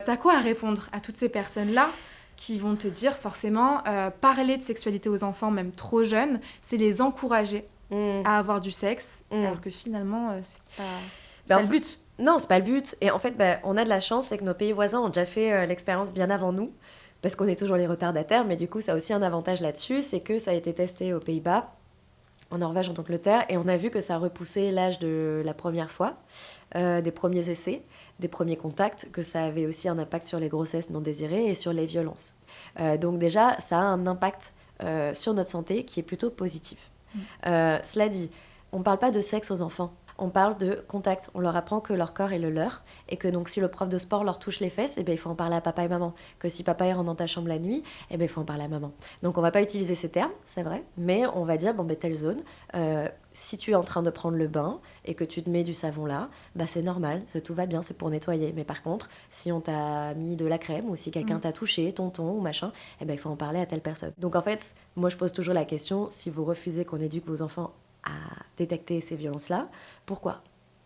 t'as quoi à répondre à toutes ces personnes-là qui vont te dire forcément parler de sexualité aux enfants, même trop jeunes, c'est les encourager à avoir du sexe, alors que finalement, c'est pas le but. Non, c'est pas le but. Et en fait, on a de la chance, c'est que nos pays voisins ont déjà fait l'expérience bien avant nous, parce qu'on est toujours les retardataires, mais du coup, ça a aussi un avantage là-dessus, c'est que ça a été testé aux Pays-Bas, en Norvège, en Angleterre, et on a vu que ça a repoussé l'âge de la première fois, des premiers essais, des premiers contacts, que ça avait aussi un impact sur les grossesses non désirées et sur les violences. Donc déjà, ça a un impact sur notre santé qui est plutôt positif. Cela dit, on ne parle pas de sexe aux enfants. On parle de contact. On leur apprend que leur corps est le leur et que donc si le prof de sport leur touche les fesses, il faut en parler à papa et maman. Que si papa rentre dans ta chambre la nuit, il faut en parler à maman. Donc on va pas utiliser ces termes, c'est vrai, mais on va dire telle zone. Si tu es en train de prendre le bain et que tu te mets du savon là, c'est normal, tout va bien, c'est pour nettoyer. Mais par contre, si on t'a mis de la crème ou si quelqu'un t'a touché, tonton ou machin, il faut en parler à telle personne. Donc en fait, moi je pose toujours la question, si vous refusez qu'on éduque vos enfants à détecter ces violences-là, pourquoi ?